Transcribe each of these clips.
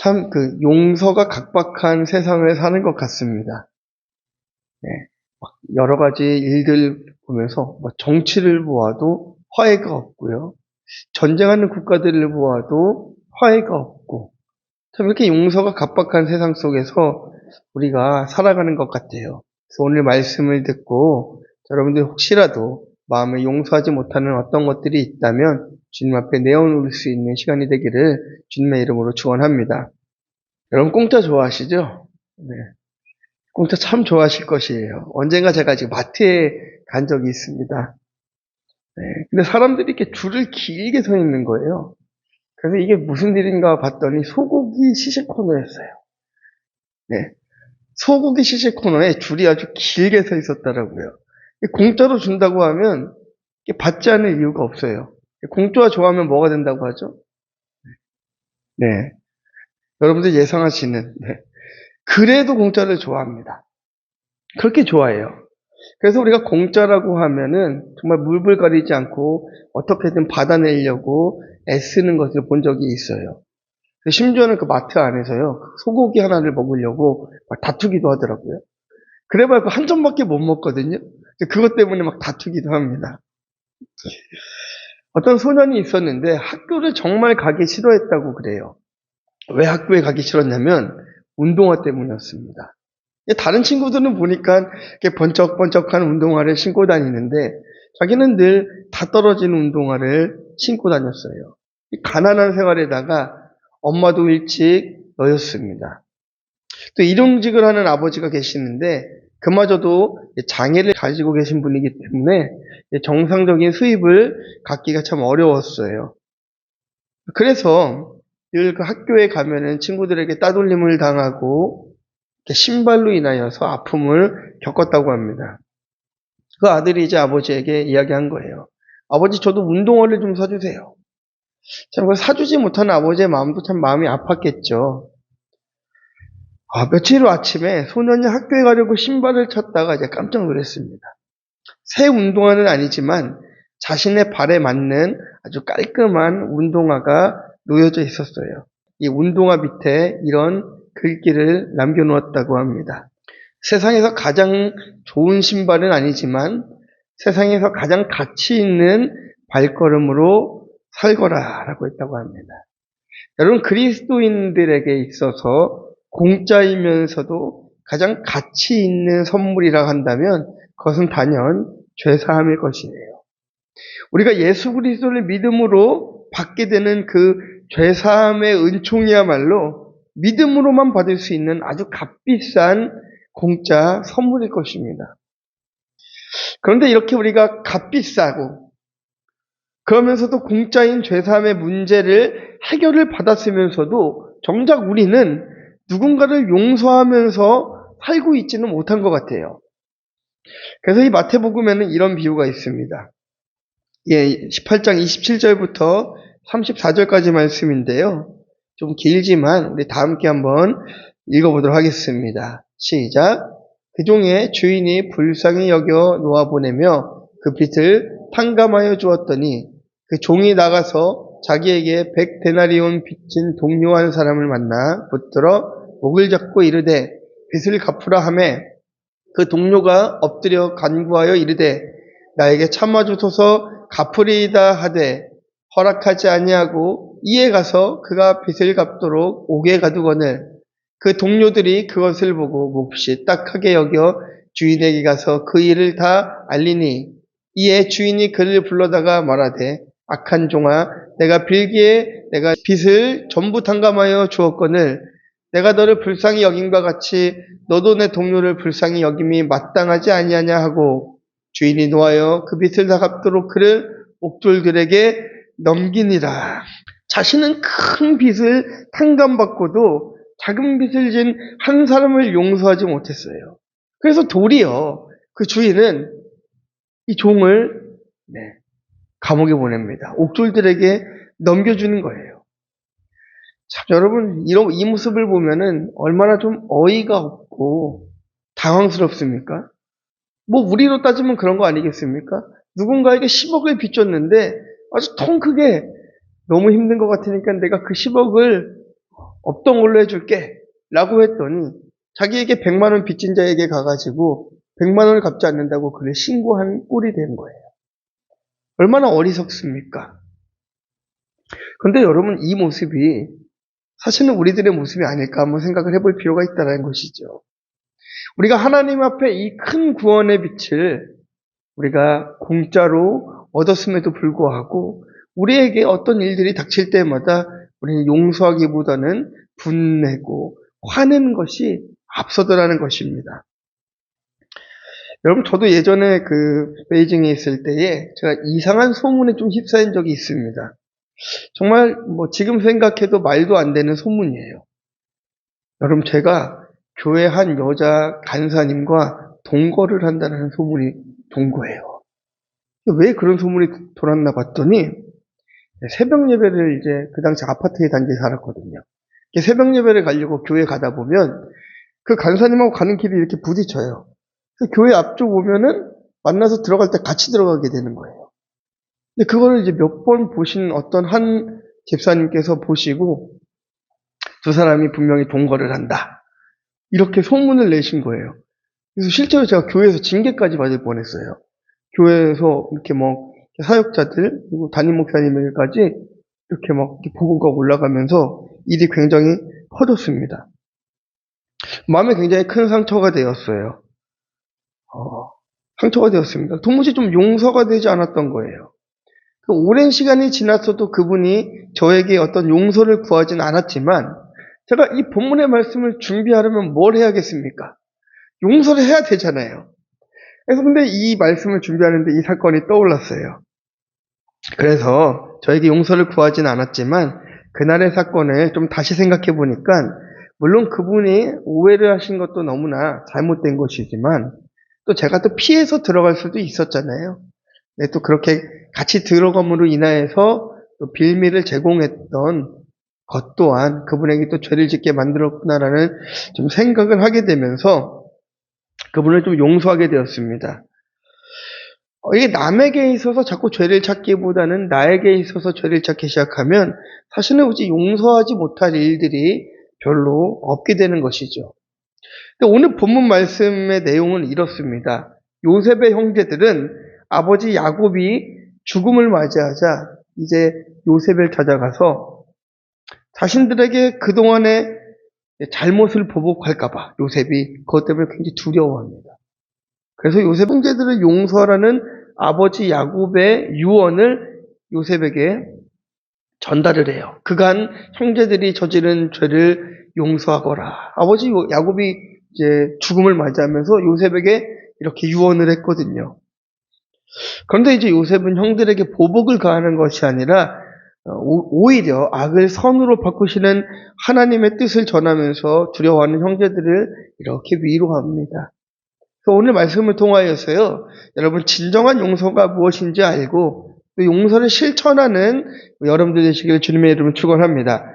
참 용서가 각박한 세상을 사는 것 같습니다. 네. 여러 가지 일들 보면서 정치를 보아도 화해가 없고요. 전쟁하는 국가들을 보아도 화해가 없고, 참 이렇게 용서가 각박한 세상 속에서 우리가 살아가는 것 같아요. 그래서 오늘 말씀을 듣고 여러분들 혹시라도 마음에 용서하지 못하는 어떤 것들이 있다면 주님 앞에 내어놓을 수 있는 시간이 되기를 주님의 이름으로 축원합니다. 여러분 공짜 좋아하시죠? 네. 공짜 참 좋아하실 것이에요. 언젠가 제가 지금 마트에 간 적이 있습니다. 네. 근데 사람들이 이렇게 줄을 길게 서 있는 거예요. 그래서 이게 무슨 일인가 봤더니 소고기 시식 코너였어요. 네. 소고기 시식 코너에 줄이 아주 길게 서 있었더라고요. 공짜로 준다고 하면 받지 않을 이유가 없어요. 공짜 좋아하면 뭐가 된다고 하죠? 네. 여러분들 예상하시는, 네. 그래도 공짜를 좋아합니다. 그렇게 좋아해요. 그래서 우리가 공짜라고 하면은 정말 물불 가리지 않고 어떻게든 받아내려고 애쓰는 것을 본 적이 있어요. 심지어는 그 마트 안에서요, 소고기 하나를 먹으려고 막 다투기도 하더라고요. 그래 말고 한 점밖에 못 먹거든요. 그것 때문에 막 다투기도 합니다. 어떤 소년이 있었는데 학교를 정말 가기 싫어했다고 그래요. 왜 학교에 가기 싫었냐면 운동화 때문이었습니다. 다른 친구들은 보니까 이렇게 번쩍번쩍한 운동화를 신고 다니는데 자기는 늘 다 떨어진 운동화를 신고 다녔어요. 가난한 생활에다가 엄마도 일찍 놓였습니다. 또 일용직을 하는 아버지가 계시는데 그마저도 장애를 가지고 계신 분이기 때문에 정상적인 수입을 갖기가 참 어려웠어요. 그래서 늘 그 학교에 가면은 친구들에게 따돌림을 당하고 신발로 인하여서 아픔을 겪었다고 합니다. 그 아들이 이제 아버지에게 이야기한 거예요. 아버지, 저도 운동화를 좀 사주세요. 참, 사주지 못하는 아버지의 마음도 참 마음이 아팠겠죠. 며칠 후 아침에 소년이 학교에 가려고 신발을 찾다가 이제 깜짝 놀랐습니다. 새 운동화는 아니지만 자신의 발에 맞는 아주 깔끔한 운동화가 놓여져 있었어요. 이 운동화 밑에 이런 글귀를 남겨놓았다고 합니다. 세상에서 가장 좋은 신발은 아니지만 세상에서 가장 가치 있는 발걸음으로 살거라 라고 했다고 합니다. 여러분, 그리스도인들에게 있어서 공짜이면서도 가장 가치 있는 선물이라 한다면 그것은 단연 죄사함일 것이에요. 우리가 예수 그리스도를 믿음으로 받게 되는 그 죄사함의 은총이야말로 믿음으로만 받을 수 있는 아주 값비싼 공짜 선물일 것입니다. 그런데 이렇게 우리가 값비싸고 그러면서도 공짜인 죄사함의 문제를 해결을 받았으면서도 정작 우리는 누군가를 용서하면서 살고 있지는 못한 것 같아요. 그래서 이 마태복음에는 이런 비유가 있습니다. 18장 27절부터 34절까지 말씀인데요. 좀 길지만 우리 다 함께 한번 읽어보도록 하겠습니다. 시작. 그 종의 주인이 불쌍히 여겨 놓아보내며 그 빚을 탕감하여 주었더니 그 종이 나가서 자기에게 100데나리온 빚진 동료 한 사람을 만나 붙들어 목을 잡고 이르되 빚을 갚으라 하매 그 동료가 엎드려 간구하여 이르되 나에게 참아주소서 갚으리이다 하되 허락하지 아니하고 이에 가서 그가 빚을 갚도록 옥에 가두거늘 그 동료들이 그것을 보고 몹시 딱하게 여겨 주인에게 가서 그 일을 다 알리니 이에 주인이 그를 불러다가 말하되 악한 종아 내가 빌기에 내가 빚을 전부 탕감하여 주었거늘 내가 너를 불쌍히 여김과 같이 너도 내 동료를 불쌍히 여김이 마땅하지 아니하냐 하고 주인이 노하여 그 빚을 다 갚도록 그를 옥졸들에게 넘기니라. 자신은 큰 빚을 탕감받고도 작은 빚을 진 한 사람을 용서하지 못했어요. 그래서 도리어 그 주인은 이 종을 감옥에 보냅니다. 옥졸들에게 넘겨주는 거예요. 참 여러분, 이 모습을 보면은 얼마나 좀 어이가 없고 당황스럽습니까? 우리로 따지면 그런 거 아니겠습니까? 누군가에게 10억을 빚졌는데 아주 통 크게 너무 힘든 것 같으니까 내가 그 10억을 없던 걸로 해줄게 라고 했더니 자기에게 100만 원 빚진 자에게 가가지고 100만 원을 갚지 않는다고 그를 신고한 꼴이 된 거예요. 얼마나 어리석습니까? 그런데 여러분, 이 모습이 사실은 우리들의 모습이 아닐까 한번 생각을 해볼 필요가 있다는 것이죠. 우리가 하나님 앞에 이 큰 구원의 빛을 우리가 공짜로 얻었음에도 불구하고 우리에게 어떤 일들이 닥칠 때마다 우리는 용서하기보다는 분내고 화내는 것이 앞서더라는 것입니다. 여러분, 저도 예전에 베이징에 있을 때에 제가 이상한 소문에 좀 휩싸인 적이 있습니다. 정말 지금 생각해도 말도 안 되는 소문이에요. 여러분, 제가 교회 한 여자 간사님과 동거를 한다는 소문이 돈 거예요. 왜 그런 소문이 돌았나 봤더니 새벽 예배를 이제 그 당시 아파트에 단지에 살았거든요. 새벽 예배를 가려고 교회 가다 보면 그 간사님하고 가는 길이 이렇게 부딪혀요. 그래서 교회 앞쪽 오면은 만나서 들어갈 때 같이 들어가게 되는 거예요. 근데 그거를 이제 몇 번 보신 어떤 한 집사님께서 보시고 두 사람이 분명히 동거를 한다, 이렇게 소문을 내신 거예요. 그래서 실제로 제가 교회에서 징계까지 받을 뻔했어요. 교회에서 이렇게 사역자들 그리고 담임 목사님들까지 이렇게 보고가 올라가면서 일이 굉장히 커졌습니다. 마음에 굉장히 큰 상처가 되었어요. 상처가 되었습니다. 도무지 좀 용서가 되지 않았던 거예요. 오랜 시간이 지났어도 그분이 저에게 어떤 용서를 구하진 않았지만 제가 이 본문의 말씀을 준비하려면 뭘 해야겠습니까? 용서를 해야 되잖아요. 그래서 근데 이 말씀을 준비하는데 이 사건이 떠올랐어요. 그래서 저에게 용서를 구하진 않았지만 그날의 사건을 좀 다시 생각해 보니까 물론 그분이 오해를 하신 것도 너무나 잘못된 것이지만 또 제가 또 피해서 들어갈 수도 있었잖아요. 네, 또 그렇게 같이 들어감으로 인하여서 또 빌미를 제공했던 것 또한 그분에게 또 죄를 짓게 만들었구나라는 좀 생각을 하게 되면서 그분을 좀 용서하게 되었습니다. 이게 남에게 있어서 자꾸 죄를 찾기보다는 나에게 있어서 죄를 찾기 시작하면 사실은 굳이 용서하지 못할 일들이 별로 없게 되는 것이죠. 근데 오늘 본문 말씀의 내용은 이렇습니다. 요셉의 형제들은 아버지 야곱이 죽음을 맞이하자 이제 요셉을 찾아가서 자신들에게 그동안의 잘못을 보복할까봐 요셉이 그것 때문에 굉장히 두려워합니다. 그래서 요셉 형제들을 용서하라는 아버지 야곱의 유언을 요셉에게 전달을 해요. 그간 형제들이 저지른 죄를 용서하거라. 아버지 야곱이 이제 죽음을 맞이하면서 요셉에게 이렇게 유언을 했거든요. 그런데 이제 요셉은 형들에게 보복을 가하는 것이 아니라 오히려 악을 선으로 바꾸시는 하나님의 뜻을 전하면서 두려워하는 형제들을 이렇게 위로합니다. 오늘 말씀을 통하여서요, 여러분 진정한 용서가 무엇인지 알고 또 용서를 실천하는 여러분들 되시기를 주님의 이름으로 축원합니다.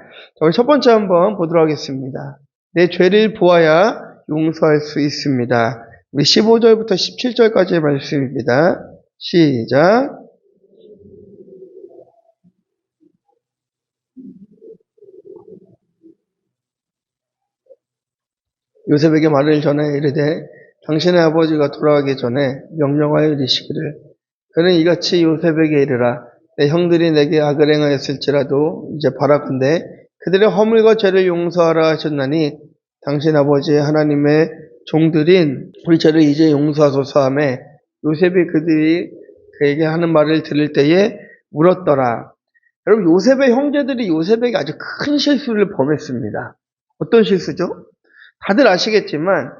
우리 첫 번째 한번 보도록 하겠습니다. 내 죄를 보아야 용서할 수 있습니다. 우리 15절부터 17절까지의 말씀입니다. 시작. 요셉에게 말을 전하여 이르되 당신의 아버지가 돌아가기 전에 명령하여 이르시기를 그는 이같이 요셉에게 이르라 내 형들이 내게 악을 행하였을지라도 이제 바라건대 그들의 허물과 죄를 용서하라 하셨나니 당신 아버지 하나님의 종들인 우리 죄를 이제 용서하소서 하매 요셉이 그들이 그에게 하는 말을 들을 때에 울었더라. 여러분, 요셉의 형제들이 요셉에게 아주 큰 실수를 범했습니다. 어떤 실수죠? 다들 아시겠지만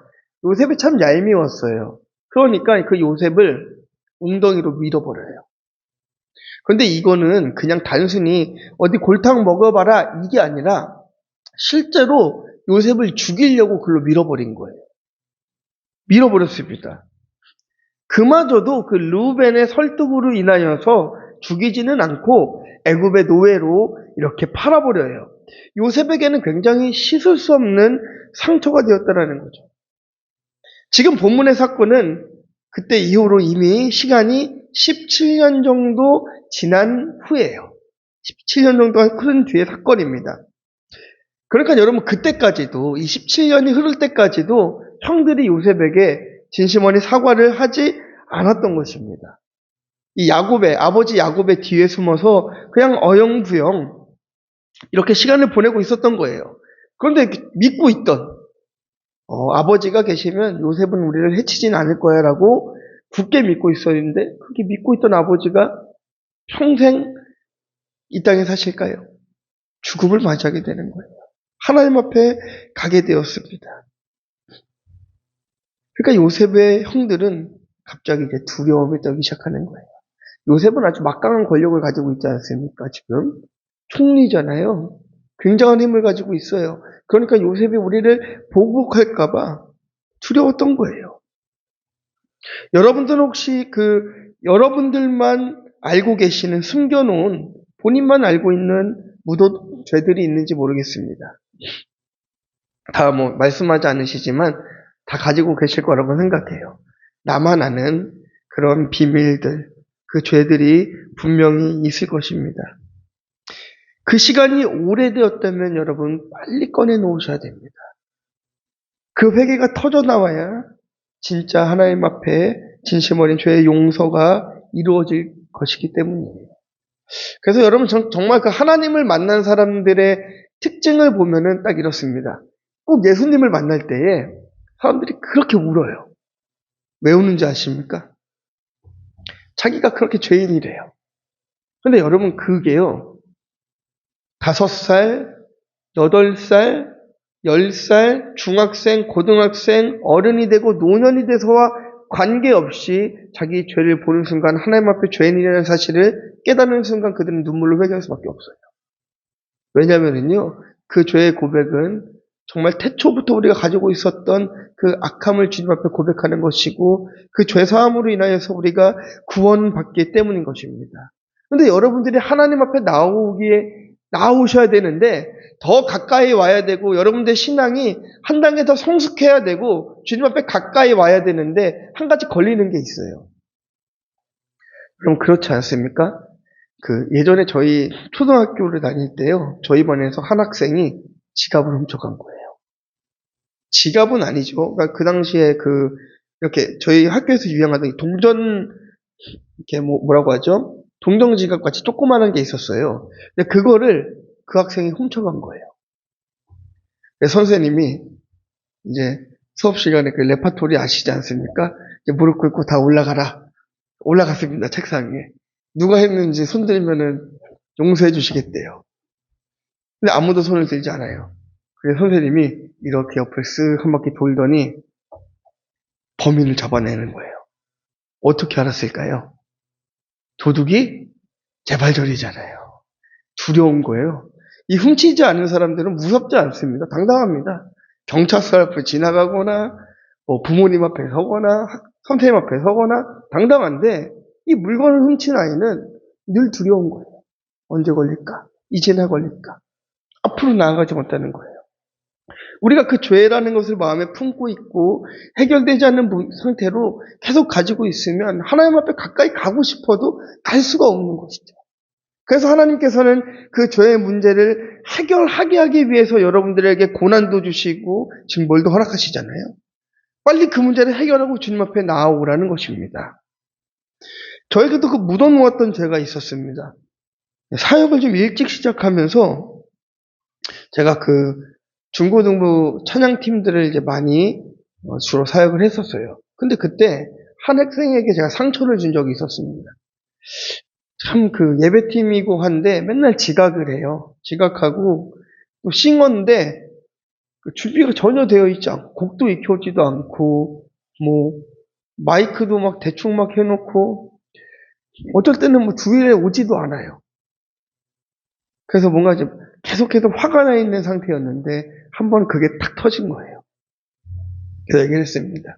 요셉이 참 얄미웠어요. 그러니까 그 요셉을 웅덩이로 밀어버려요. 그런데 이거는 그냥 단순히 어디 골탕 먹어봐라 이게 아니라 실제로 요셉을 죽이려고 글로 밀어버린 거예요. 밀어버렸습니다. 그마저도 그 르우벤의 설득으로 인하여서 죽이지는 않고 애굽의 노예로 이렇게 팔아버려요. 요셉에게는 굉장히 씻을 수 없는 상처가 되었다는 거죠. 지금 본문의 사건은 그때 이후로 이미 시간이 17년 정도 지난 후예요. 17년 정도 흐른 뒤의 사건입니다. 그러니까 여러분 그때까지도 이 17년이 흐를 때까지도 형들이 요셉에게 진심어리 사과를 하지 않았던 것입니다. 이 야곱의 아버지 야곱의 뒤에 숨어서 그냥 어영부영 이렇게 시간을 보내고 있었던 거예요. 그런데 믿고 있던 아버지가 계시면 요셉은 우리를 해치진 않을 거야라고 굳게 믿고 있었는데 그렇게 믿고 있던 아버지가 평생 이 땅에 사실까요? 죽음을 맞이하게 되는 거예요. 하나님 앞에 가게 되었습니다. 그러니까 요셉의 형들은 갑자기 이제 두려움이 떨기 시작하는 거예요. 요셉은 아주 막강한 권력을 가지고 있지 않습니까? 지금 총리잖아요. 굉장한 힘을 가지고 있어요. 그러니까 요셉이 우리를 보복할까봐 두려웠던 거예요. 여러분들은 혹시 여러분들만 알고 계시는 숨겨놓은 본인만 알고 있는 묻어 죄들이 있는지 모르겠습니다. 다 말씀하지 않으시지만 다 가지고 계실 거라고 생각해요. 나만 아는 그런 비밀들, 그 죄들이 분명히 있을 것입니다. 그 시간이 오래되었다면 여러분 빨리 꺼내 놓으셔야 됩니다. 그 회개가 터져 나와야 진짜 하나님 앞에 진심 어린 죄의 용서가 이루어질 것이기 때문이에요. 그래서 여러분 정말 그 하나님을 만난 사람들의 특징을 보면은 딱 이렇습니다. 꼭 예수님을 만날 때에 사람들이 그렇게 울어요. 왜 우는지 아십니까? 자기가 그렇게 죄인이래요. 근데 여러분 그게요. 5살, 8살, 10살, 중학생, 고등학생, 어른이 되고 노년이 돼서와 관계없이 자기 죄를 보는 순간 하나님 앞에 죄인이라는 사실을 깨닫는 순간 그들은 눈물로 회개할 수밖에 없어요. 왜냐면은요, 그 죄의 고백은 정말 태초부터 우리가 가지고 있었던 그 악함을 주님 앞에 고백하는 것이고 그 죄사함으로 인하여서 우리가 구원받기 때문인 것입니다. 그런데 여러분들이 하나님 앞에 나오셔야 되는데 더 가까이 와야 되고 여러분들의 신앙이 한 단계 더 성숙해야 되고 주님 앞에 가까이 와야 되는데 한 가지 걸리는 게 있어요. 그럼 그렇지 않습니까? 예전에 저희 초등학교를 다닐 때요. 저희 반에서 한 학생이 지갑을 훔쳐간 거예요. 지갑은 아니죠. 그러니까 그 당시에 이렇게 저희 학교에서 유행하던 동전, 이렇게 뭐라고 하죠? 동전 지갑 같이 조그마한 게 있었어요. 근데 그거를 그 학생이 훔쳐간 거예요. 그래서 선생님이 이제 수업 시간에 그 레파토리 아시지 않습니까? 이제 무릎 꿇고 다 올라가라. 올라갔습니다. 책상에. 누가 했는지 손 들면은 용서해 주시겠대요. 근데 아무도 손을 들지 않아요. 그래서 선생님이 이렇게 옆을 쓱 한 바퀴 돌더니 범인을 잡아내는 거예요. 어떻게 알았을까요? 도둑이 재발절이잖아요. 두려운 거예요. 이 훔치지 않은 사람들은 무섭지 않습니다. 당당합니다. 경찰서 앞을 지나가거나 부모님 앞에 서거나 선생님 앞에 서거나 당당한데 이 물건을 훔친 아이는 늘 두려운 거예요. 언제 걸릴까? 이제나 걸릴까? 앞으로 나아가지 못하는 거예요. 우리가 그 죄라는 것을 마음에 품고 있고 해결되지 않는 상태로 계속 가지고 있으면 하나님 앞에 가까이 가고 싶어도 갈 수가 없는 것이죠. 그래서 하나님께서는 그 죄의 문제를 해결하게 하기 위해서 여러분들에게 고난도 주시고 징벌도 허락하시잖아요. 빨리 그 문제를 해결하고 주님 앞에 나아오라는 것입니다. 저에게도 그 묻어놓았던 죄가 있었습니다. 사역을 좀 일찍 시작하면서 제가 중고등부 찬양팀들을 이제 많이 주로 사역을 했었어요. 근데 그때 한 학생에게 제가 상처를 준 적이 있었습니다. 참 예배팀이고 한데 맨날 지각을 해요. 지각하고 또 싱어인데 준비가 전혀 되어 있지 않고 곡도 익혀오지도 않고 마이크도 막 대충 막 해놓고 어쩔 때는 주일에 오지도 않아요. 그래서 뭔가 좀 계속해서 화가 나 있는 상태였는데 한번 그게 탁 터진 거예요. 그래서 얘기를 했습니다.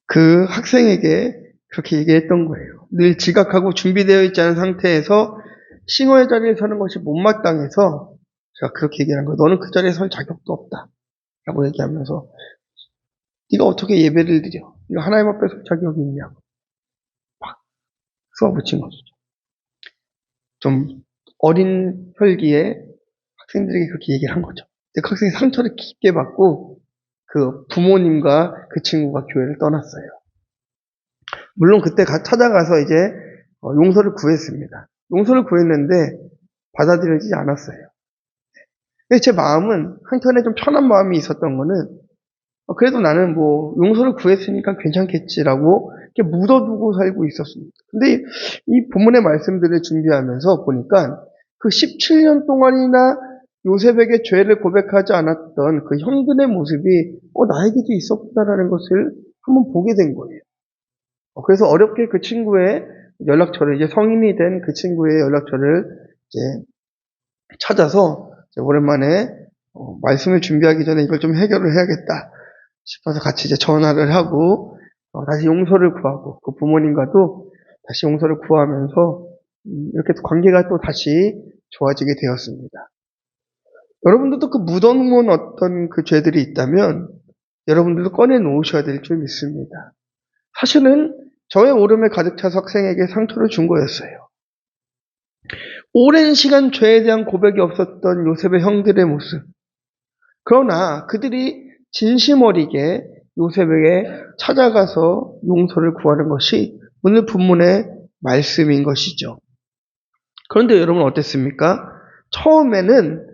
그 학생에게 그렇게 얘기했던 거예요. 늘 지각하고 준비되어 있지 않은 상태에서 싱어의 자리에 서는 것이 못마땅해서 제가 그렇게 얘기한 거예요. 너는 그 자리에 설 자격도 없다. 라고 얘기하면서 네가 어떻게 예배를 드려? 네가 하나님 앞에 설 자격이 있냐고 막 쏘아붙인 거죠. 좀 어린 혈기에 학생들에게 그렇게 얘기를 한 거죠. 그 학생이 상처를 깊게 받고 그 부모님과 그 친구가 교회를 떠났어요. 물론 그때 찾아가서 이제 용서를 구했습니다. 용서를 구했는데 받아들여지지 않았어요. 근데 제 마음은 한켠에 좀 편한 마음이 있었던 거는 그래도 나는 뭐 용서를 구했으니까 괜찮겠지라고 이렇게 묻어두고 살고 있었습니다. 근데 이 본문의 말씀들을 준비하면서 보니까 그 17년 동안이나 요셉에게 죄를 고백하지 않았던 그 형들의 모습이 나에게도 있었구나라는 것을 한번 보게 된 거예요. 그래서 어렵게 그 친구의 연락처를, 이제 성인이 된 그 친구의 연락처를 이제 찾아서 이제 오랜만에 말씀을 준비하기 전에 이걸 좀 해결을 해야겠다 싶어서 같이 이제 전화를 하고 다시 용서를 구하고 그 부모님과도 다시 용서를 구하면서 이렇게 관계가 또 다시 좋아지게 되었습니다. 여러분들도 그 묻어놓은 어떤 그 죄들이 있다면 여러분들도 꺼내놓으셔야 될 줄 믿습니다. 사실은 저의 오름에 가득 차서 학생에게 상처를 준 거였어요. 오랜 시간 죄에 대한 고백이 없었던 요셉의 형들의 모습. 그러나 그들이 진심 어리게 요셉에게 찾아가서 용서를 구하는 것이 오늘 본문의 말씀인 것이죠. 그런데 여러분 어땠습니까? 처음에는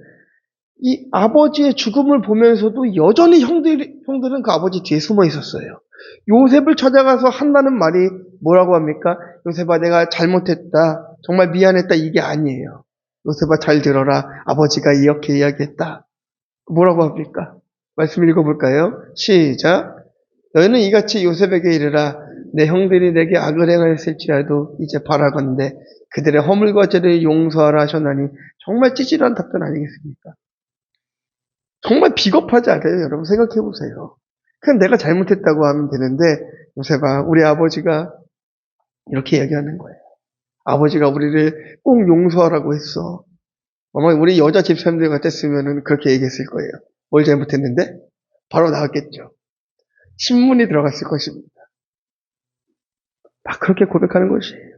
이 아버지의 죽음을 보면서도 여전히 형들은 그 아버지 뒤에 숨어 있었어요. 요셉을 찾아가서 한다는 말이 뭐라고 합니까? 요셉아, 내가 잘못했다. 정말 미안했다. 이게 아니에요. 요셉아, 잘 들어라. 아버지가 이렇게 이야기했다. 뭐라고 합니까? 말씀 읽어볼까요? 시작. 너희는 이같이 요셉에게 이르라. 내 형들이 내게 악을 행하였을지라도 이제 바라건대 그들의 허물과 죄를 용서하라 하셨나니 정말 찌질한 답변 아니겠습니까? 정말 비겁하지 않아요? 여러분 생각해 보세요. 그냥 내가 잘못했다고 하면 되는데 요셉아, 우리 아버지가 이렇게 얘기하는 거예요. 아버지가 우리를 꼭 용서하라고 했어. 아마 우리 여자 집사님들 같았으면 그렇게 얘기했을 거예요. 뭘 잘못했는데? 바로 나왔겠죠. 신문이 들어갔을 것입니다. 막 그렇게 고백하는 것이에요.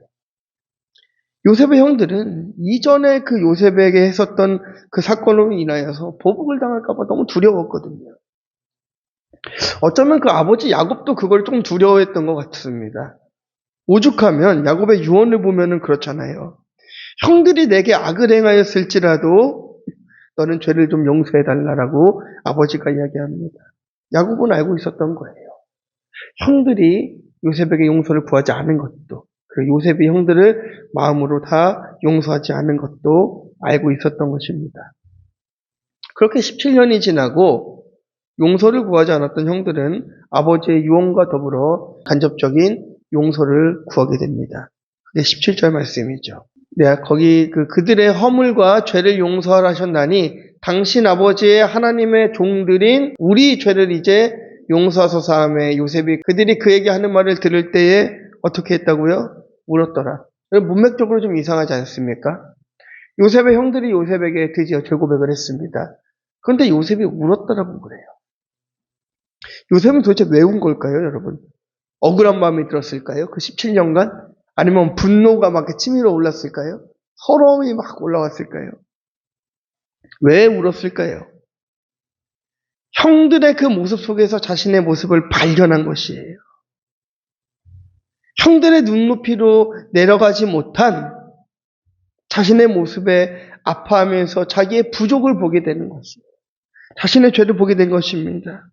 요셉의 형들은 이전에 그 요셉에게 했었던 그 사건으로 인하여서 보복을 당할까봐 너무 두려웠거든요. 어쩌면 그 아버지 야곱도 그걸 좀 두려워했던 것 같습니다. 오죽하면 야곱의 유언을 보면은 그렇잖아요. 형들이 내게 악을 행하였을지라도 너는 죄를 좀 용서해달라고 아버지가 이야기합니다. 야곱은 알고 있었던 거예요. 형들이 요셉에게 용서를 구하지 않은 것도, 그 요셉이 형들을 마음으로 다 용서하지 않은 것도 알고 있었던 것입니다. 그렇게 17년이 지나고 용서를 구하지 않았던 형들은 아버지의 유언과 더불어 간접적인 용서를 구하게 됩니다. 그게 17절 말씀이죠. 네, 거기 그들의 허물과 죄를 용서하라 하셨나니 당신 아버지의 하나님의 종들인 우리 죄를 이제 용서하소서 하며 요셉이 그들이 그에게 하는 말을 들을 때에 어떻게 했다고요? 울었더라. 문맥적으로 좀 이상하지 않습니까? 요셉의 형들이 요셉에게 드디어 죄 고백을 했습니다. 그런데 요셉이 울었더라고 그래요. 요셉은 도대체 왜 운 걸까요, 여러분? 억울한 마음이 들었을까요? 그 17년간? 아니면 분노가 막 치밀어 올랐을까요? 서러움이 막 올라왔을까요? 왜 울었을까요? 형들의 그 모습 속에서 자신의 모습을 발견한 것이에요. 형들의 눈높이로 내려가지 못한 자신의 모습에 아파하면서 자기의 부족을 보게 되는 것입니다. 자신의 죄를 보게 된 것입니다.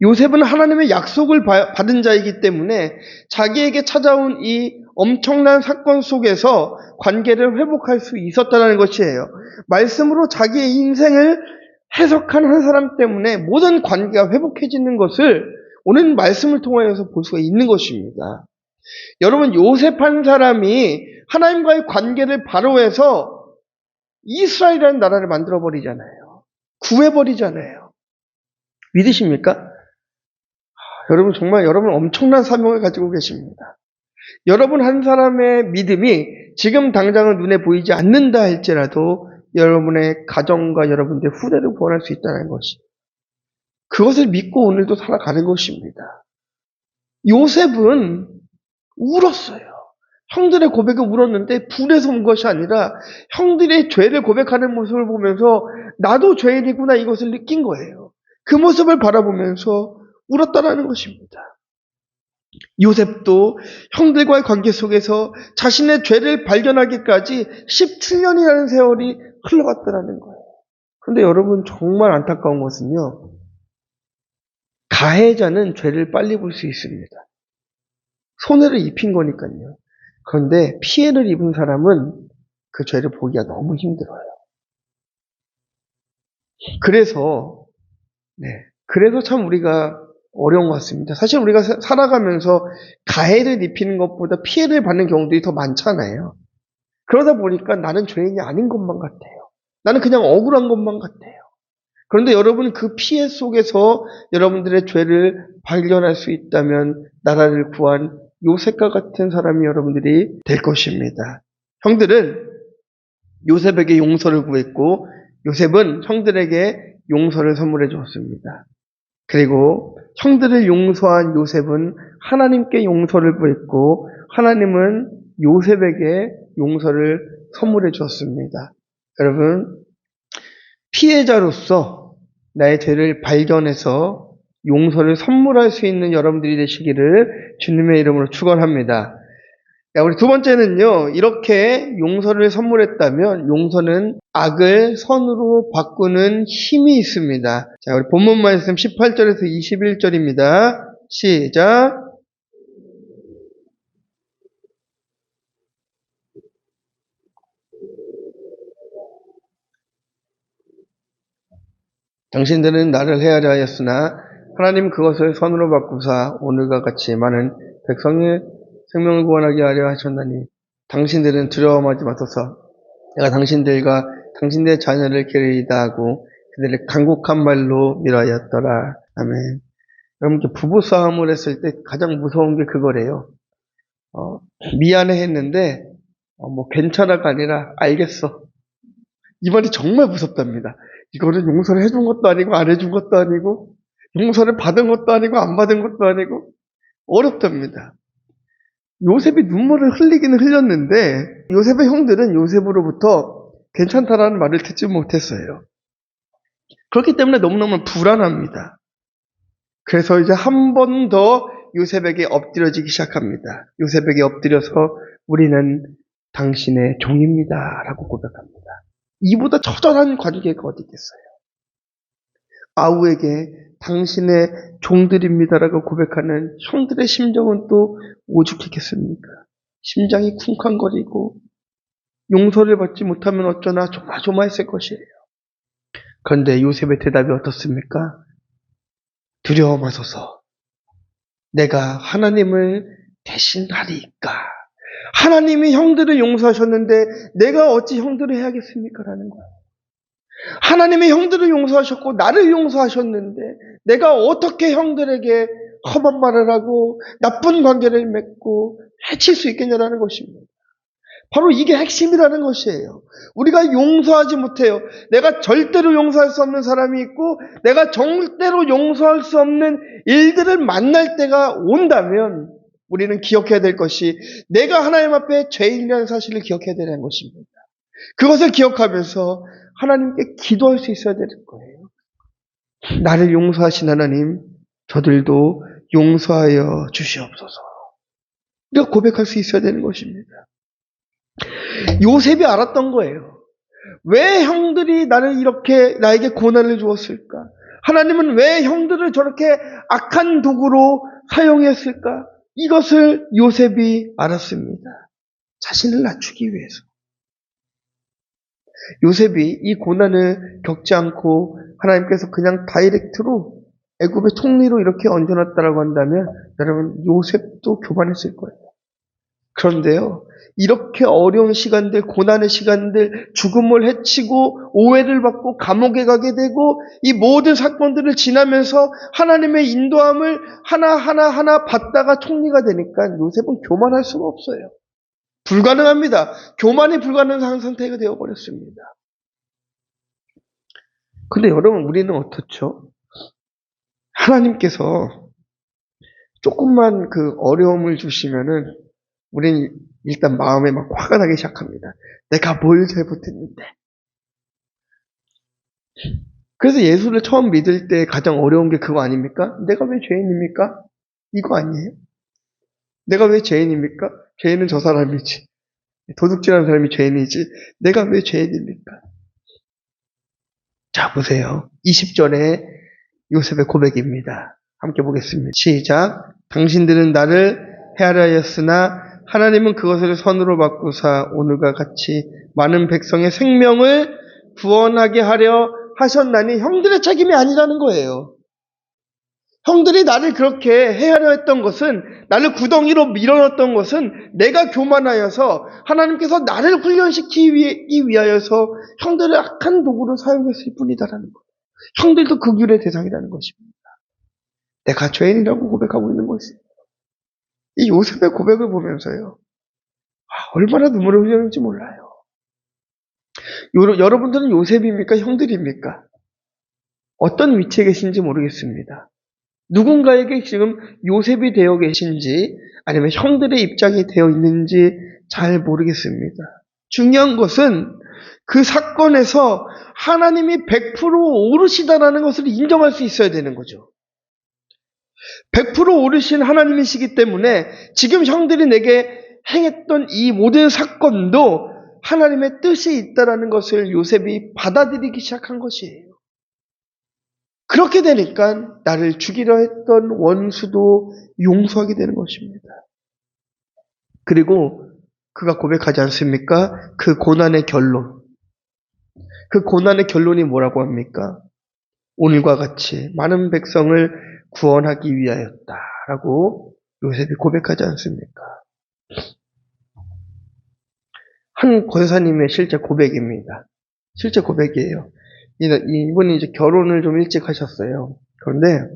요셉은 하나님의 약속을 받은 자이기 때문에 자기에게 찾아온 이 엄청난 사건 속에서 관계를 회복할 수 있었다는 것이에요. 말씀으로 자기의 인생을 해석한 한 사람 때문에 모든 관계가 회복해지는 것을 오늘 말씀을 통하여서 볼 수가 있는 것입니다. 여러분, 요셉 한 사람이 하나님과의 관계를 바로 해서 이스라엘이라는 나라를 만들어버리잖아요. 구해버리잖아요. 믿으십니까? 여러분 정말 여러분 엄청난 사명을 가지고 계십니다. 여러분 한 사람의 믿음이 지금 당장은 눈에 보이지 않는다 할지라도 여러분의 가정과 여러분들의 후대를 구원할 수 있다는 것이 그것을 믿고 오늘도 살아가는 것입니다. 요셉은 울었어요. 형들의 고백은 울었는데 불에서 운 것이 아니라 형들의 죄를 고백하는 모습을 보면서 나도 죄인이구나 이것을 느낀 거예요. 그 모습을 바라보면서 울었다라는 것입니다. 요셉도 형들과의 관계 속에서 자신의 죄를 발견하기까지 17년이라는 세월이 흘러갔다라는 거예요. 그런데 여러분 정말 안타까운 것은요. 가해자는 죄를 빨리 볼 수 있습니다. 손해를 입힌 거니까요. 그런데 피해를 입은 사람은 그 죄를 보기가 너무 힘들어요. 그래서 참 우리가 어려운 것 같습니다. 사실 우리가 살아가면서 가해를 입히는 것보다 피해를 받는 경우들이 더 많잖아요. 그러다 보니까 나는 죄인이 아닌 것만 같아요. 나는 그냥 억울한 것만 같아요. 그런데 여러분 그 피해 속에서 여러분들의 죄를 발견할 수 있다면 나라를 구한 요셉과 같은 사람이 여러분들이 될 것입니다. 형들은 요셉에게 용서를 구했고 요셉은 형들에게 용서를 선물해 주었습니다. 그리고 형들을 용서한 요셉은 하나님께 용서를 구했고 하나님은 요셉에게 용서를 선물해 주었습니다. 여러분 피해자로서 나의 죄를 발견해서 용서를 선물할 수 있는 여러분들이 되시기를 주님의 이름으로 축원합니다. 우리 두 번째는요. 이렇게 용서를 선물했다면 용서는 악을 선으로 바꾸는 힘이 있습니다. 자, 우리 본문 말씀 18절에서 21절입니다. 시작. 당신들은 나를 헤아려 하였으나 하나님 그것을 선으로 바꾸사 오늘과 같이 많은 백성의 생명을 구원하게 하려 하셨나니 당신들은 두려움하지 마소서. 내가 당신들과 당신들의 자녀를 기르리다 하고 그들을 간곡한 말로 멸하였더라. 아멘. 여러분 부부싸움을 했을 때 가장 무서운 게 그거래요. 미안해 했는데 괜찮아가 아니라 알겠어. 이 말이 정말 무섭답니다. 이거는 용서를 해준 것도 아니고 안 해준 것도 아니고 용서를 받은 것도 아니고 안 받은 것도 아니고 어렵답니다. 요셉이 눈물을 흘리기는 흘렸는데 요셉의 형들은 요셉으로부터 괜찮다라는 말을 듣지 못했어요. 그렇기 때문에 너무너무 불안합니다. 그래서 이제 한 번 더 요셉에게 엎드려지기 시작합니다. 요셉에게 엎드려서 우리는 당신의 종입니다 라고 고백합니다. 이보다 처절한 관계가 어디 있겠어요. 아우에게 당신의 종들입니다라고 고백하는 형들의 심정은 또 오죽했겠습니까? 심장이 쿵쾅거리고 용서를 받지 못하면 어쩌나 조마조마했을 것이에요. 그런데 요셉의 대답이 어떻습니까? 두려워 마소서. 내가 하나님을 대신하리이까. 하나님이 형들을 용서하셨는데 내가 어찌 형들을 해야겠습니까? 라는 거예요. 하나님이 형들을 용서하셨고 나를 용서하셨는데 내가 어떻게 형들에게 험한 말을 하고 나쁜 관계를 맺고 해칠 수 있겠냐라는 것입니다. 바로 이게 핵심이라는 것이에요. 우리가 용서하지 못해요. 내가 절대로 용서할 수 없는 사람이 있고 내가 절대로 용서할 수 없는 일들을 만날 때가 온다면 우리는 기억해야 될 것이 내가 하나님 앞에 죄인이라는 사실을 기억해야 되는 것입니다. 그것을 기억하면서 하나님께 기도할 수 있어야 되는 거예요. 나를 용서하신 하나님, 저들도 용서하여 주시옵소서. 우리가 고백할 수 있어야 되는 것입니다. 요셉이 알았던 거예요. 왜 형들이 나에게 고난을 주었을까? 하나님은 왜 형들을 저렇게 악한 도구로 사용했을까? 이것을 요셉이 알았습니다. 자신을 낮추기 위해서. 요셉이 이 고난을 겪지 않고 하나님께서 그냥 다이렉트로 애굽의 총리로 이렇게 얹어놨다라고 한다면 여러분 요셉도 교만했을 거예요. 그런데요. 이렇게 어려운 시간들, 고난의 시간들, 죽음을 해치고 오해를 받고 감옥에 가게 되고 이 모든 사건들을 지나면서 하나님의 인도함을 하나하나 받다가 총리가 되니까 요셉은 교만할 수가 없어요. 불가능합니다. 교만이 불가능한 상태가 되어버렸습니다. 근데 여러분 우리는 어떻죠? 하나님께서 조금만 그 어려움을 주시면은 우린 일단 마음에 막 화가 나기 시작합니다. 내가 뭘 잘못했는데. 그래서 예수를 처음 믿을 때 가장 어려운 게 그거 아닙니까? 내가 왜 죄인입니까? 이거 아니에요? 내가 왜 죄인입니까? 죄인은 저 사람이지. 도둑질하는 사람이 죄인이지. 내가 왜 죄인입니까? 자, 보세요. 20절에 요셉의 고백입니다. 함께 보겠습니다. 시작. 당신들은 나를 헤아려 하였으나 하나님은 그것을 선으로 바꾸사 오늘과 같이 많은 백성의 생명을 구원하게 하려 하셨나니 형들의 책임이 아니라는 거예요. 형들이 나를 그렇게 헤아려 했던 것은, 나를 구덩이로 밀어넣었던 것은 내가 교만하여서 하나님께서 나를 훈련시키기 위하여서 형들을 악한 도구로 사용했을 뿐이다라는 거예요. 형들도 그 귤의 대상이라는 것입니다. 내가 죄인이라고 고백하고 있는 것이에요. 이 요셉의 고백을 보면서요, 얼마나 눈물을 흘렸는지 몰라요. 여러분들은 요셉입니까? 형들입니까? 어떤 위치에 계신지 모르겠습니다. 누군가에게 지금 요셉이 되어 계신지 아니면 형들의 입장이 되어 있는지 잘 모르겠습니다. 중요한 것은 그 사건에서 하나님이 100% 옳으시다라는 것을 인정할 수 있어야 되는 거죠. 100% 옳으신 하나님이시기 때문에 지금 형들이 내게 행했던 이 모든 사건도 하나님의 뜻이 있다라는 것을 요셉이 받아들이기 시작한 것이에요. 그렇게 되니까 나를 죽이려 했던 원수도 용서하게 되는 것입니다. 그리고 그가 고백하지 않습니까? 그 고난의 결론. 그 고난의 결론이 뭐라고 합니까? 오늘과 같이 많은 백성을 구원하기 위하였다라고 요셉이 고백하지 않습니까? 한 권사님의 실제 고백입니다. 실제 고백이에요. 이분이 이제 결혼을 좀 일찍 하셨어요. 그런데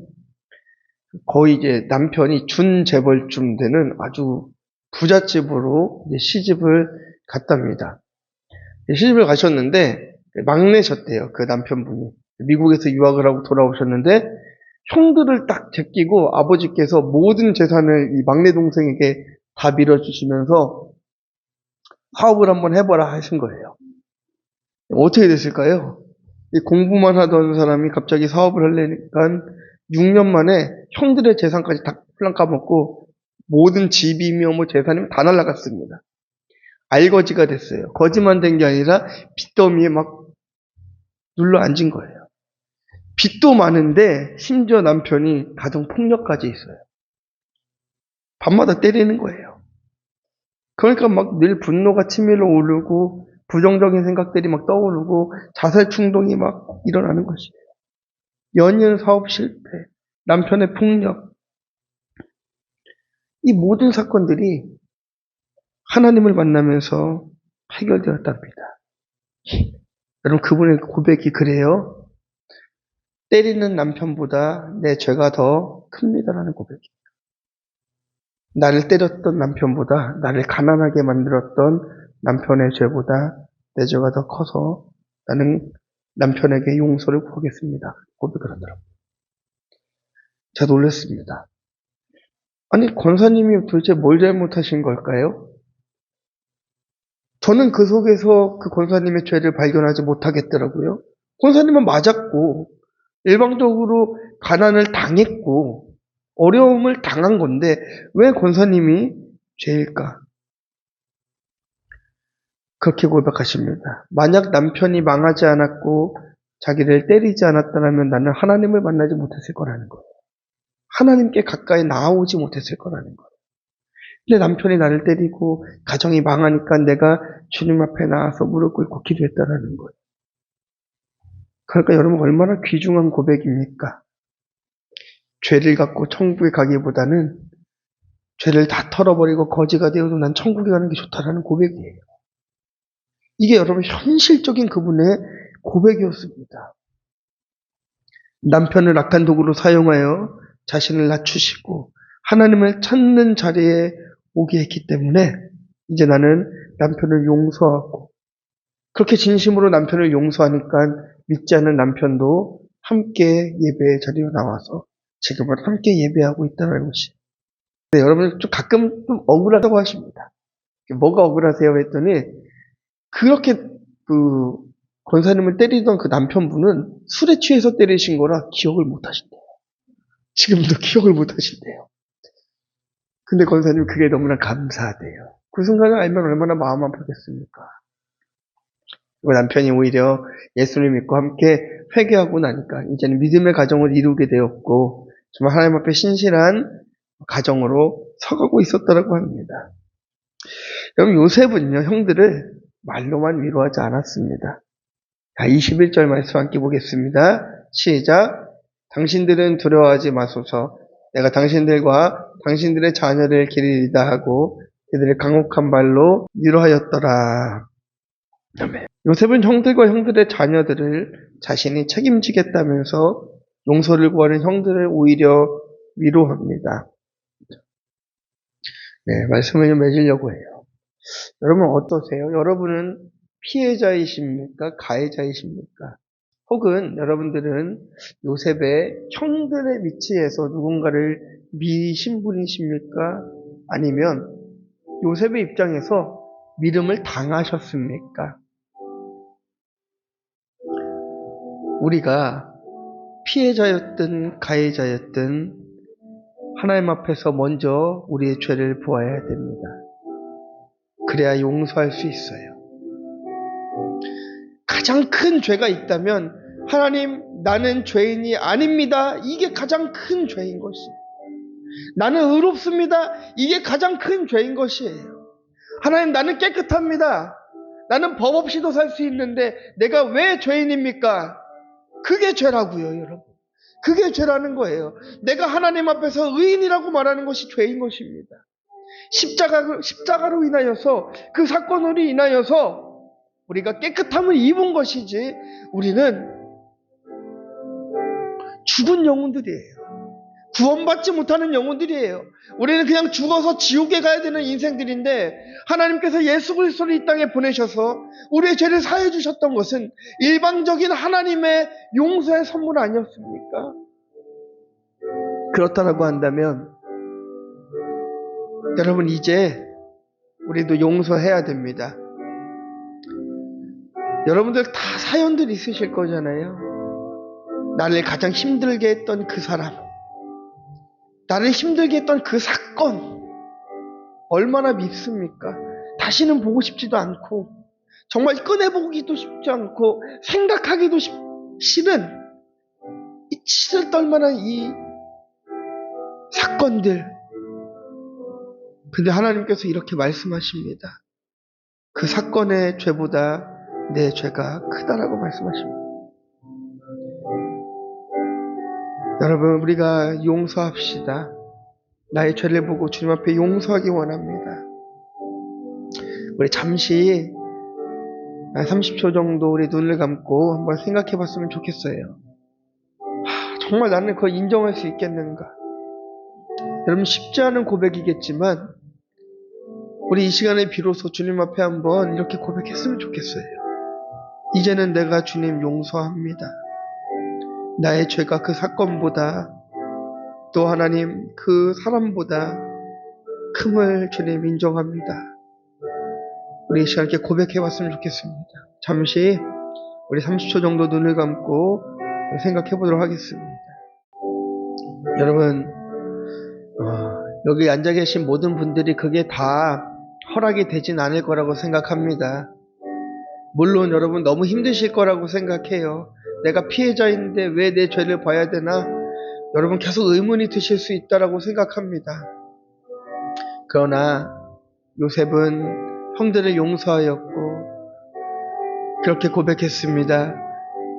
거의 이제 남편이 준재벌쯤 되는 아주 부잣집으로 이제 시집을 갔답니다. 시집을 가셨는데 막내셨대요. 그 남편분이. 미국에서 유학을 하고 돌아오셨는데 형들을 딱 제끼고 아버지께서 모든 재산을 이 막내 동생에게 다 밀어주시면서 사업을 한번 해봐라 하신 거예요. 어떻게 됐을까요? 공부만 하던 사람이 갑자기 사업을 하려니까 6년 만에 형들의 재산까지 다 홀랑 까먹고 모든 집이며 뭐 재산이 다 날아갔습니다. 알거지가 됐어요. 거지만 된 게 아니라 빚더미에 막 눌러 앉은 거예요. 빚도 많은데 심지어 남편이 가정폭력까지 있어요. 밤마다 때리는 거예요. 그러니까 막 늘 분노가 치밀어 오르고 부정적인 생각들이 막 떠오르고 자살 충동이 막 일어나는 것이에요. 연이은 사업 실패, 남편의 폭력, 이 모든 사건들이 하나님을 만나면서 해결되었답니다. 여러분, 그분의 고백이 그래요. 때리는 남편보다 내 죄가 더 큽니다라는 고백이에요. 나를 때렸던 남편보다, 나를 가난하게 만들었던 남편의 죄보다 내 죄가 더 커서 나는 남편에게 용서를 구하겠습니다. 고백을 하더라고요. 제가 놀랐습니다. 아니, 권사님이 도대체 뭘 잘못하신 걸까요? 저는 그 속에서 그 권사님의 죄를 발견하지 못하겠더라고요. 권사님은 맞았고, 일방적으로 가난을 당했고, 어려움을 당한 건데, 왜 권사님이 죄일까? 그렇게 고백하십니다. 만약 남편이 망하지 않았고, 자기를 때리지 않았다면 나는 하나님을 만나지 못했을 거라는 거예요. 하나님께 가까이 나아오지 못했을 거라는 거예요. 근데 남편이 나를 때리고 가정이 망하니까 내가 주님 앞에 나와서 무릎 꿇고 기도했다라는 거예요. 그러니까 여러분 얼마나 귀중한 고백입니까? 죄를 갖고 천국에 가기보다는 죄를 다 털어버리고 거지가 되어도 난 천국에 가는 게 좋다라는 고백이에요. 이게 여러분 현실적인 그분의 고백이었습니다. 남편을 악한 도구로 사용하여 자신을 낮추시고 하나님을 찾는 자리에 오게 했기 때문에 이제 나는 남편을 용서하고 그렇게 진심으로 남편을 용서하니까 믿지 않는 남편도 함께 예배의 자리에 나와서 지금은 함께 예배하고 있다는 것이 네, 여러분 좀 가끔 좀 억울하다고 하십니다. 뭐가 억울하세요? 했더니 그렇게 그 권사님을 때리던 그 남편분은 술에 취해서 때리신 거라 기억을 못 하신대요. 지금도 기억을 못 하신대요. 근데 권사님 그게 너무나 감사하대요. 그 순간을 알면 얼마나 마음 아프겠습니까? 남편이 오히려 예수를 믿고 함께 회개하고 나니까 이제는 믿음의 가정을 이루게 되었고 정말 하나님 앞에 신실한 가정으로 서가고 있었다고 합니다. 여러분 요셉은요 형들을 말로만 위로하지 않았습니다. 자, 21절 말씀 함께 보겠습니다. 시작. 당신들은 두려워하지 마소서. 내가 당신들과 당신들의 자녀를 기르리다 하고 그들을 강혹한 말로 위로하였더라. 아멘. 요셉은 형들과 형들의 자녀들을 자신이 책임지겠다면서 용서를 구하는 형들을 오히려 위로합니다. 네, 말씀을 좀 맺으려고 해요. 여러분 어떠세요? 여러분은 피해자이십니까? 가해자이십니까? 혹은 여러분들은 요셉의 형들의 위치에서 누군가를 미신 분이십니까? 아니면 요셉의 입장에서 미움을 당하셨습니까? 우리가 피해자였든 가해자였든 하나님 앞에서 먼저 우리의 죄를 보아야 됩니다. 그래야 용서할 수 있어요. 가장 큰 죄가 있다면 하나님 나는 죄인이 아닙니다. 이게 가장 큰 죄인 것이에요. 나는 의롭습니다. 이게 가장 큰 죄인 것이에요. 하나님 나는 깨끗합니다. 나는 법 없이도 살 수 있는데 내가 왜 죄인입니까? 그게 죄라고요, 여러분. 그게 죄라는 거예요. 내가 하나님 앞에서 의인이라고 말하는 것이 죄인 것입니다. 십자가로 인하여서 그 사건으로 인하여서 우리가 깨끗함을 입은 것이지 우리는 죽은 영혼들이에요. 구원받지 못하는 영혼들이에요. 우리는 그냥 죽어서 지옥에 가야 되는 인생들인데 하나님께서 예수 그리스도를 이 땅에 보내셔서 우리의 죄를 사해 주셨던 것은 일방적인 하나님의 용서의 선물 아니었습니까? 그렇다라고 한다면 여러분 이제 우리도 용서해야 됩니다. 여러분들 다 사연들 있으실 거잖아요. 나를 가장 힘들게 했던 그 사람, 나를 힘들게 했던 그 사건 얼마나 밉습니까? 다시는 보고 싶지도 않고 정말 꺼내보기도 쉽지 않고 생각하기도 싫은 이 치를 떨만한 이 사건들. 근데 하나님께서 이렇게 말씀하십니다. 그 사건의 죄보다 내 죄가 크다라고 말씀하십니다. 여러분 우리가 용서합시다. 나의 죄를 보고 주님 앞에 용서하기 원합니다. 우리 잠시 30초 정도 우리 눈을 감고 한번 생각해 봤으면 좋겠어요. 정말 나는 그걸 인정할 수 있겠는가? 여러분 쉽지 않은 고백이겠지만 우리 이 시간에 비로소 주님 앞에 한번 이렇게 고백했으면 좋겠어요. 이제는 내가 주님 용서합니다. 나의 죄가 그 사건보다 또 하나님 그 사람보다 큼을 주님 인정합니다. 우리 이 시간 이렇게 고백해 봤으면 좋겠습니다. 잠시 우리 30초 정도 눈을 감고 생각해 보도록 하겠습니다. 여러분 여기 앉아 계신 모든 분들이 그게 다 허락이 되진 않을 거라고 생각합니다. 물론 여러분 너무 힘드실 거라고 생각해요. 내가 피해자인데 왜 내 죄를 봐야 되나? 여러분 계속 의문이 드실 수 있다라고 생각합니다. 그러나 요셉은 형들을 용서하였고 그렇게 고백했습니다.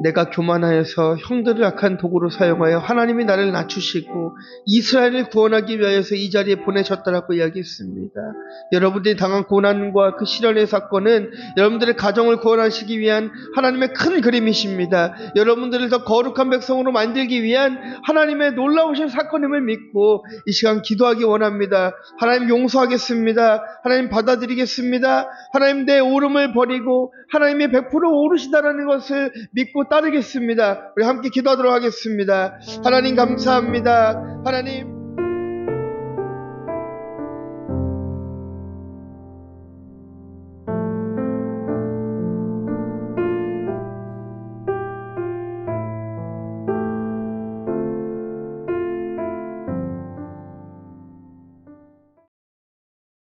내가 교만하여서 형들을 악한 도구로 사용하여 하나님이 나를 낮추시고 이스라엘을 구원하기 위하여서 이 자리에 보내셨다라고 이야기했습니다. 여러분들이 당한 고난과 그 시련의 사건은 여러분들의 가정을 구원하시기 위한 하나님의 큰 그림이십니다. 여러분들을 더 거룩한 백성으로 만들기 위한 하나님의 놀라우신 사건임을 믿고 이 시간 기도하기 원합니다. 하나님 용서하겠습니다. 하나님 받아들이겠습니다. 하나님 내 오름을 버리고 하나님이 100% 오르시다라는 것을 믿고 따르겠습니다. 우리 함께 기도하도록 하겠습니다. 하나님 감사합니다. 하나님